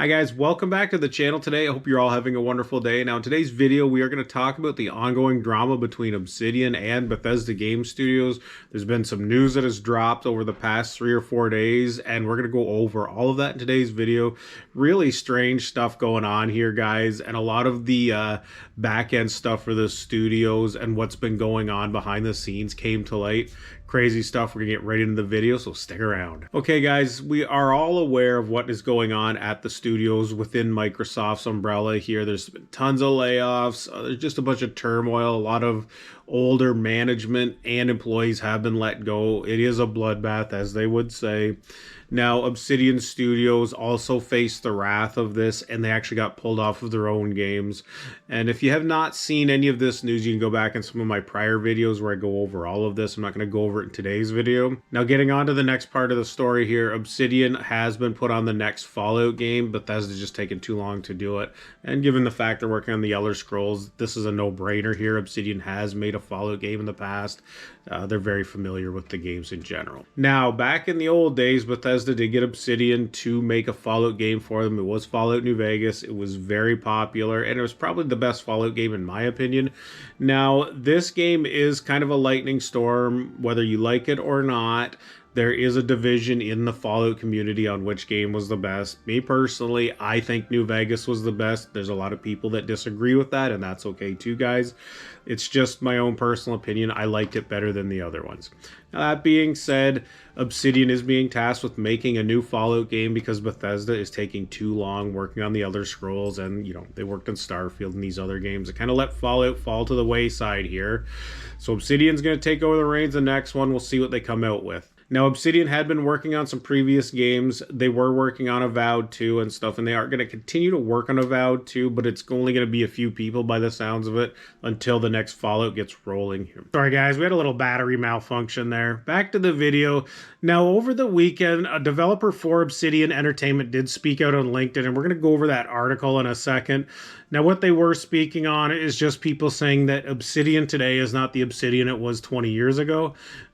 Hi guys, welcome back to the channel today. I hope you're all having a wonderful day. Now in today's video, we are going to talk about the ongoing drama between Obsidian and Bethesda Game Studios. There's been some news that has dropped over the past 3 or 4 days, and we're going to go over all of that in today's video. Really strange stuff going on here, guys, and a lot of the back-end stuff for the studios and what's been going on behind the scenes came to light. Crazy stuff. We're gonna get right into the video, so stick around. Okay guys, we are all aware of what is going on at the studios within Microsoft's umbrella here. There's been tons of layoffs, there's just a bunch of turmoil. A lot of older management and employees have been let go. It is a bloodbath, as they would say. Now, Obsidian Studios also faced the wrath of this, and they actually got pulled off of their own games. And if you have not seen any of this news, you can go back in some of my prior videos where I go over all of this. I'm not going to go over it in today's video. Now, getting on to the next part of the story here, Obsidian has been put on the next Fallout game. Bethesda's just taken too long to do it. And given the fact they're working on the Elder Scrolls, this is a no-brainer here. Obsidian has made a Fallout game in the past. They're very familiar with the games in general. Now, back in the old days, Bethesda did get Obsidian to make a Fallout game for them. It was Fallout New Vegas. It was very popular, and it was probably the best Fallout game in my opinion. Now, this game is kind of a lightning storm, whether you like it or not. There is a division in the Fallout community on which game was the best. Me personally, I think New Vegas was the best. There's a lot of people that disagree with that, and that's okay too, guys. It's just my own personal opinion. I liked it better than the other ones. Now, that being said, Obsidian is being tasked with making a new Fallout game because Bethesda is taking too long working on the Elder Scrolls, and, you know, they worked on Starfield and these other games. It kind of let Fallout fall to the wayside here. So Obsidian's going to take over the reins the next one. We'll see what they come out with. Now, Obsidian had been working on some previous games. They were working on Avowed 2 and stuff, and they are going to continue to work on Avowed 2, but it's only going to be a few people by the sounds of it until the next Fallout gets rolling. Sorry guys, we had a little battery malfunction there. Back to the video. Now, over the weekend, a developer for Obsidian Entertainment did speak out on LinkedIn, and we're going to go over that article in a second. Now, what they were speaking on is just people saying that Obsidian today is not the Obsidian it was 20 years ago.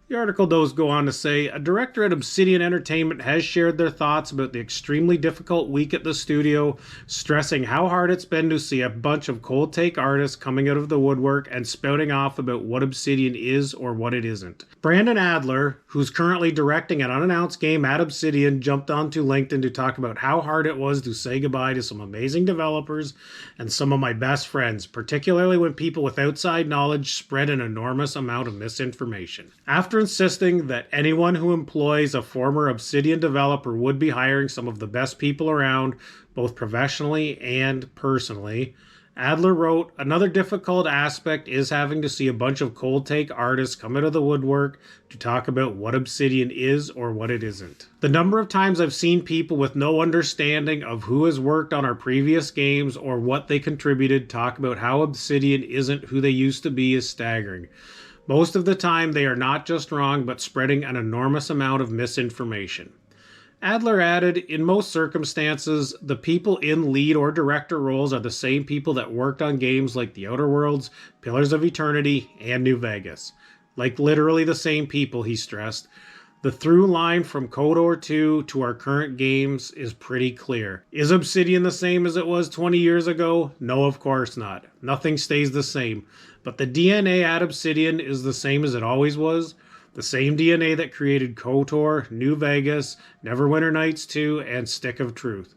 The article does go on to say, a director at Obsidian Entertainment has shared their thoughts about the extremely difficult week at the studio, stressing how hard it's been to see a bunch of cold take artists coming out of the woodwork and spouting off about what Obsidian is or what it isn't. Brandon Adler, who's currently directing an unannounced game at Obsidian, jumped onto LinkedIn to talk about how hard it was to say goodbye to some amazing developers and some of my best friends, particularly when people with outside knowledge spread an enormous amount of misinformation. After insisting that anyone who employs a former Obsidian developer would be hiring some of the best people around, both professionally and personally, Adler wrote, another difficult aspect is having to see a bunch of cold take artists come out of the woodwork to talk about what Obsidian is or what it isn't. The number of times I've seen people with no understanding of who has worked on our previous games or what they contributed talk about how Obsidian isn't who they used to be is staggering. Most of the time, they are not just wrong, but spreading an enormous amount of misinformation. Adler added, in most circumstances, the people in lead or director roles are the same people that worked on games like The Outer Worlds, Pillars of Eternity, and New Vegas. Like literally the same people, he stressed. The through line from KOTOR 2 to our current games is pretty clear. Is Obsidian the same as it was 20 years ago? No, of course not. Nothing stays the same. But the DNA at Obsidian is the same as it always was. The same DNA that created KOTOR, New Vegas, Neverwinter Nights 2, and Stick of Truth.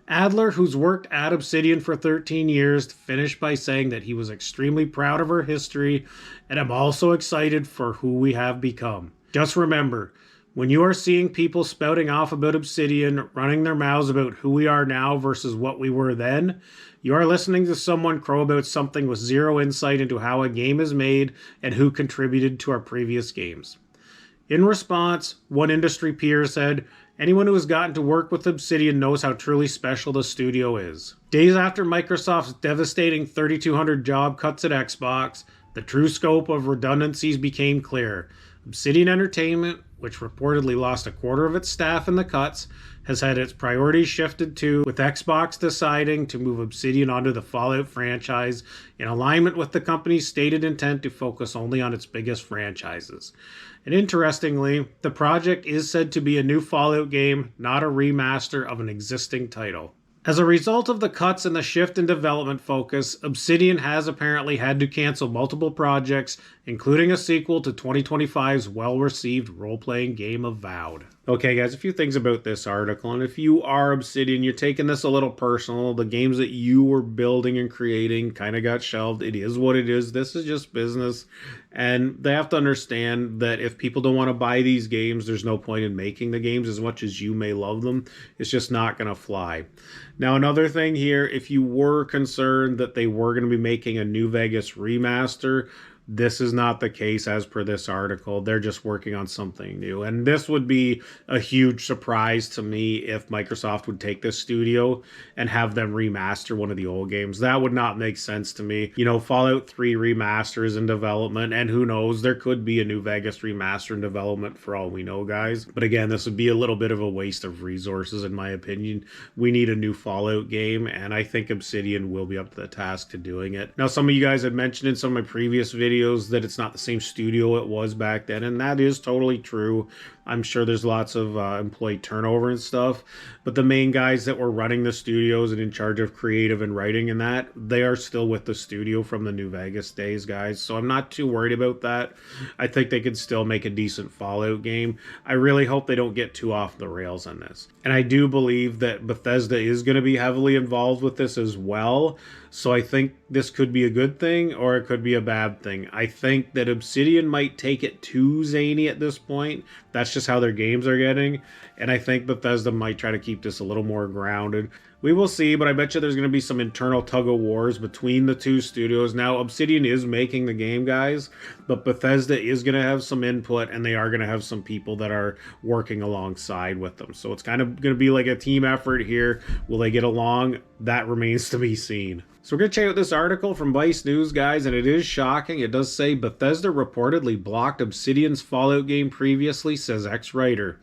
Adler, who's worked at Obsidian for 13 years, finished by saying that he was extremely proud of our history, and I'm also excited for who we have become. Just remember, when you are seeing people spouting off about Obsidian, running their mouths about who we are now versus what we were then, you are listening to someone crow about something with zero insight into how a game is made and who contributed to our previous games. In response, one industry peer said, anyone who has gotten to work with Obsidian knows how truly special the studio is. Days after Microsoft's devastating 3,200 job cuts at Xbox, the true scope of redundancies became clear. Obsidian Entertainment, which reportedly lost a quarter of its staff in the cuts, has had its priorities shifted too, with Xbox deciding to move Obsidian onto the Fallout franchise in alignment with the company's stated intent to focus only on its biggest franchises. And interestingly, the project is said to be a new Fallout game, not a remaster of an existing title. As a result of the cuts and the shift in development focus, Obsidian has apparently had to cancel multiple projects, including a sequel to 2025's well-received role-playing game Avowed. Okay guys, a few things about this article, and if you are Obsidian, you're taking this a little personal. The games that you were building and creating kind of got shelved. It is what it is. This is just business, and they have to understand that if people don't want to buy these games, there's no point in making the games as much as you may love them. It's just not going to fly. Now, another thing here, if you were concerned that they were going to be making a New Vegas remaster, this is not the case as per this article. They're just working on something new. And this would be a huge surprise to me if Microsoft would take this studio and have them remaster one of the old games. That would not make sense to me. You know, Fallout 3 remaster is in development, and who knows, there could be a New Vegas remaster in development for all we know, guys. But again, this would be a little bit of a waste of resources, in my opinion. We need a new Fallout game, and I think Obsidian will be up to the task to doing it. Now, some of you guys had mentioned in some of my previous videos that it's not the same studio it was back then, and that is totally true. I'm sure there's lots of employee turnover and stuff, but the main guys that were running the studios and in charge of creative and writing and that, they are still with the studio from the New Vegas days, guys, so I'm not too worried about that. I think they could still make a decent Fallout game. I really hope they don't get too off the rails on this. And I do believe that Bethesda is going to be heavily involved with this as well, so I think this could be a good thing or it could be a bad thing. I think that Obsidian might take it too zany at this point. That's just how their games are getting, and I think Bethesda might try to keep this a little more grounded. We will see, but I bet you there's going to be some internal tug-of-wars between the two studios. Now, Obsidian is making the game, guys, but Bethesda is going to have some input, and they are going to have some people that are working alongside with them. So it's kind of going to be like a team effort here. Will they get along? That remains to be seen. So we're going to check out this article from Vice News, guys, and it is shocking. It does say Bethesda reportedly blocked Obsidian's Fallout game previously, says ex-writer.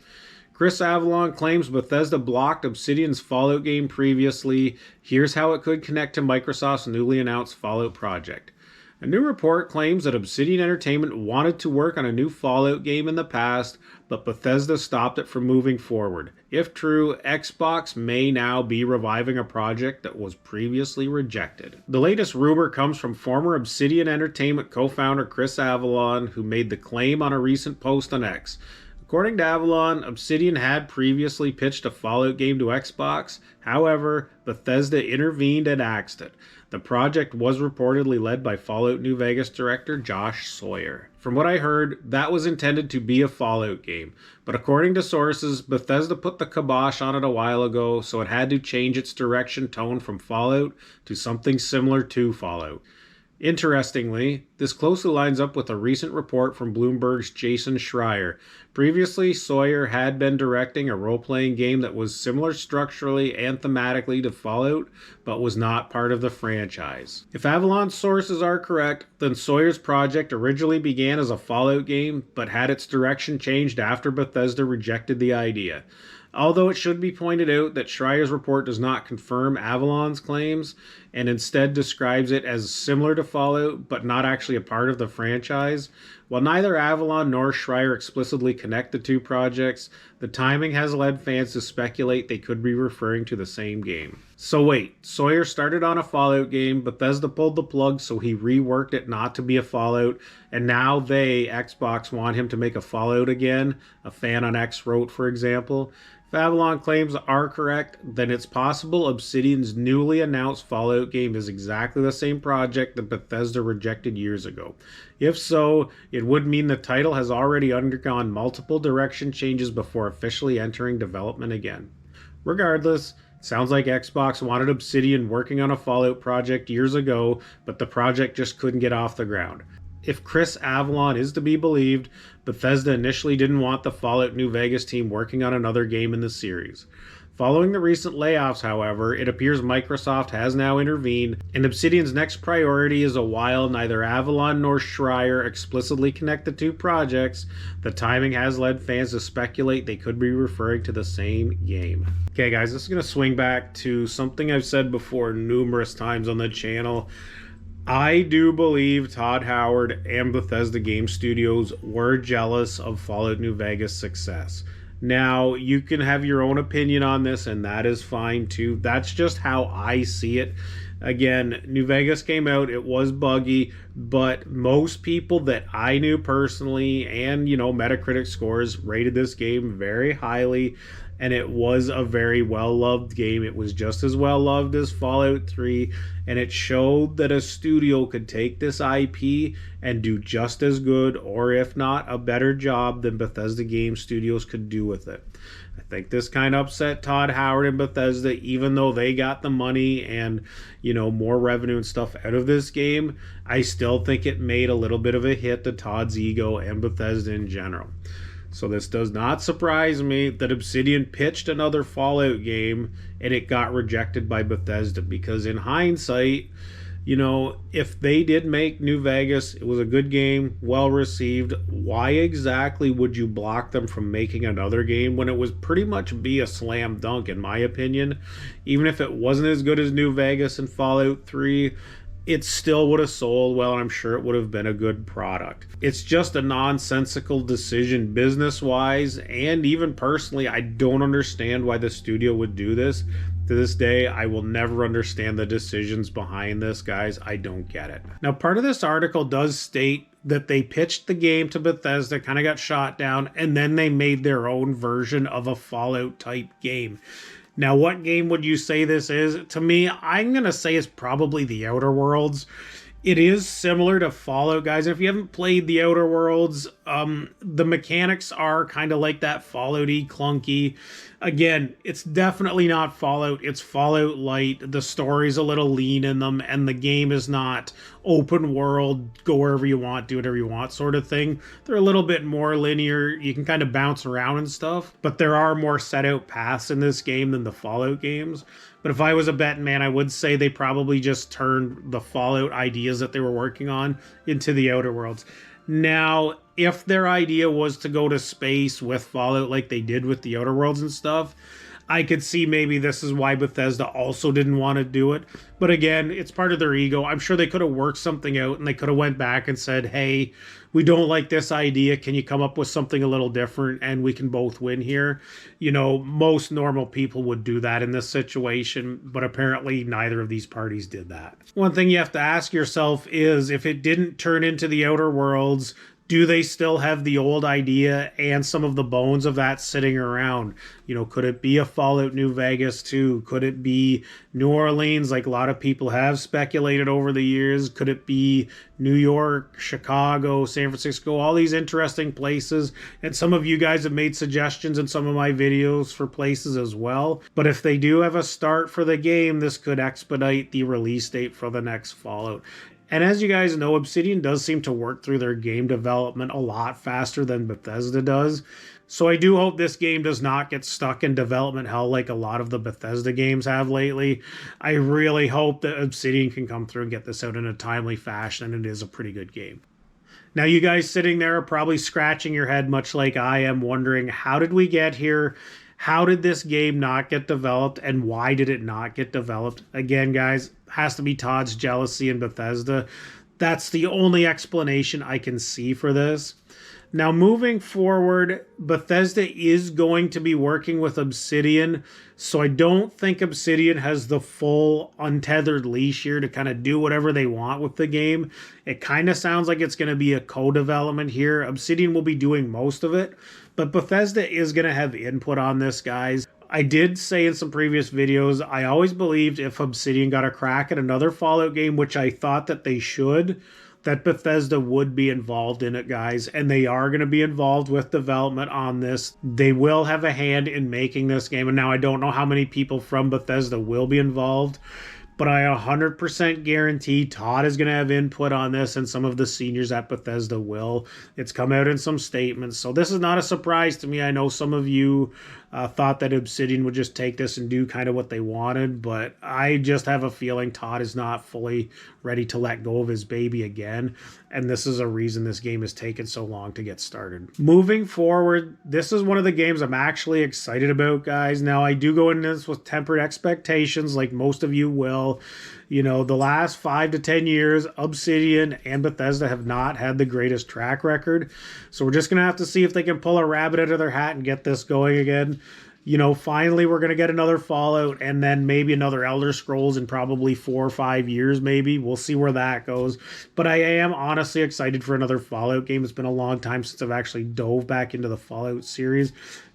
Chris Avellone claims Bethesda blocked Obsidian's Fallout game previously. Here's how it could connect to Microsoft's newly announced Fallout project. A new report claims that Obsidian Entertainment wanted to work on a new Fallout game in the past, but Bethesda stopped it from moving forward. If true, Xbox may now be reviving a project that was previously rejected. The latest rumor comes from former Obsidian Entertainment co-founder Chris Avellone, who made the claim on a recent post on X. According to Avellone, Obsidian had previously pitched a Fallout game to Xbox. However, Bethesda intervened and axed it. The project was reportedly led by Fallout New Vegas director Josh Sawyer. From what I heard, that was intended to be a Fallout game, but according to sources, Bethesda put the kibosh on it a while ago, so it had to change its direction tone from Fallout to something similar to Fallout. Interestingly, this closely lines up with a recent report from Bloomberg's Jason Schreier. Previously, Sawyer had been directing a role-playing game that was similar structurally and thematically to Fallout, but was not part of the franchise. If Avalon's sources are correct, then Sawyer's project originally began as a Fallout game, but had its direction changed after Bethesda rejected the idea. Although it should be pointed out that Schreier's report does not confirm Avalon's claims, and instead describes it as similar to Fallout, but not actually a part of the franchise. While neither Avellone nor Schreier explicitly connect the two projects, the timing has led fans to speculate they could be referring to the same game. So wait, Sawyer started on a Fallout game, Bethesda pulled the plug so he reworked it not to be a Fallout, and now they, Xbox, want him to make a Fallout again? A fan on X wrote, for example. If Avellone claims are correct, then it's possible Obsidian's newly announced Fallout game is exactly the same project that Bethesda rejected years ago. If so, it would mean the title has already undergone multiple direction changes before officially entering development again. Regardless, it sounds like Xbox wanted Obsidian working on a Fallout project years ago, but the project just couldn't get off the ground. If Chris Avellone is to be believed, Bethesda initially didn't want the Fallout New Vegas team working on another game in the series. Following the recent layoffs, however, it appears Microsoft has now intervened, and Obsidian's next priority is, while neither Avellone nor Schreier explicitly connect the two projects, the timing has led fans to speculate they could be referring to the same game. Okay guys, this is going to swing back to something I've said before numerous times on the channel. I do believe Todd Howard and Bethesda Game Studios were jealous of Fallout New Vegas' success. Now, you can have your own opinion on this, and that is fine too. That's just how I see it. Again, New Vegas came out, it was buggy, but most people that I knew personally and, Metacritic scores rated this game very highly, and it was a very well loved game. It was just as well loved as Fallout 3, and it showed that a studio could take this IP and do just as good, or if not, a better job than Bethesda Game Studios could do with it. I think this kind of upset Todd Howard and Bethesda, even though they got the money and, more revenue and stuff out of this game. I still think it made a little bit of a hit to Todd's ego and Bethesda in general. So this does not surprise me that Obsidian pitched another Fallout game and it got rejected by Bethesda, because in hindsight, if they did make New Vegas, it was a good game, well received. Why exactly would you block them from making another game when it was pretty much be a slam dunk, in my opinion? Even if it wasn't as good as New Vegas and Fallout 3, it still would have sold well, and I'm sure it would have been a good product. It's just a nonsensical decision business-wise, and even personally, I don't understand why the studio would do this. To this day, I will never understand the decisions behind this, guys. I don't get it. Now, part of this article does state that they pitched the game to Bethesda, kind of got shot down, and then they made their own version of a Fallout-type game. Now, what game would you say this is? To me, I'm going to say it's probably The Outer Worlds. It is similar to Fallout, guys. If you haven't played The Outer Worlds, the mechanics are kind of like that Fallout-y, clunky. Again, it's definitely not Fallout. It's Fallout Light. The story's a little lean in them, and the game is not open world, go wherever you want, do whatever you want sort of thing. They're a little bit more linear. You can kind of bounce around and stuff, but there are more set out paths in this game than the Fallout games. But if I was a betting man, I would say they probably just turned the Fallout ideas that they were working on into The Outer Worlds. Now, if their idea was to go to space with Fallout like they did with The Outer Worlds and stuff, I could see maybe this is why Bethesda also didn't want to do it. But again, it's part of their ego. I'm sure they could have worked something out and they could have went back and said, hey, we don't like this idea. Can you come up with something a little different and we can both win here? Most normal people would do that in this situation, but apparently neither of these parties did that. One thing you have to ask yourself is, if it didn't turn into The Outer Worlds, do they still have the old idea and some of the bones of that sitting around? Could it be a Fallout New Vegas 2? Could it be New Orleans, like a lot of people have speculated over the years? Could it be New York, Chicago, San Francisco, all these interesting places? And some of you guys have made suggestions in some of my videos for places as well. But if they do have a start for the game, this could expedite the release date for the next Fallout. And as you guys know, Obsidian does seem to work through their game development a lot faster than Bethesda does. So I do hope this game does not get stuck in development hell like a lot of the Bethesda games have lately. I really hope that Obsidian can come through and get this out in a timely fashion, and it is a pretty good game. Now, you guys sitting there are probably scratching your head much like I am, wondering, how did we get here? How did this game not get developed, and why did it not get developed? Again, guys, has to be Todd's jealousy in Bethesda. That's the only explanation I can see for this. Now, moving forward, Bethesda is going to be working with Obsidian, so I don't think Obsidian has the full untethered leash here to kind of do whatever they want with the game. It kind of sounds like it's going to be a co-development here. Obsidian will be doing most of it, but Bethesda is going to have input on this, guys. I did say in some previous videos, I always believed if Obsidian got a crack at another Fallout game, which I thought that they should, that Bethesda would be involved in it, guys, and they are going to be involved with development on this. They will have a hand in making this game, and now I don't know how many people from Bethesda will be involved, but I 100% guarantee Todd is going to have input on this, and some of the seniors at Bethesda will. It's come out in some statements, so this is not a surprise to me. I know some of you Thought that Obsidian would just take this and do kind of what they wanted, but I just have a feeling Todd is not fully ready to let go of his baby again, and this is a reason this game has taken so long to get started. Moving forward, this is one of the games I'm actually excited about, guys. Now, I do go into this with tempered expectations, like most of you will. You know, the last 5 to 10 years, Obsidian and Bethesda have not had the greatest track record. So we're just going to have to see if they can pull a rabbit out of their hat and get this going again. You know, finally we're going to get another Fallout and then maybe another Elder Scrolls in probably 4 or 5 years maybe. We'll see where that goes. But I am honestly excited for another Fallout game. It's been a long time since I've actually dove back into the Fallout series.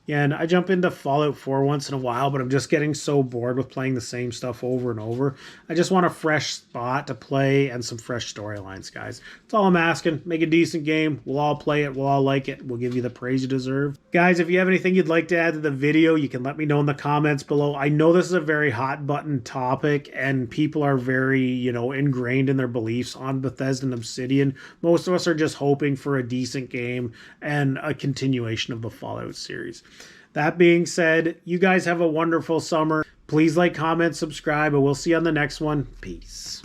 And I jump into Fallout 4 once in a while, but I'm just getting so bored with playing the same stuff over and over. I just want a fresh spot to play and some fresh storylines, guys. That's all I'm asking. Make a decent game. We'll all play it. We'll all like it. We'll give you the praise you deserve. Guys, if you have anything you'd like to add to the video, you can let me know in the comments below. I know this is a very hot button topic and people are very, you know, ingrained in their beliefs on Bethesda and Obsidian. Most of us are just hoping for a decent game and a continuation of the Fallout series. That being said, you guys have a wonderful summer. Please like, comment, subscribe, and we'll see you on the next one. Peace.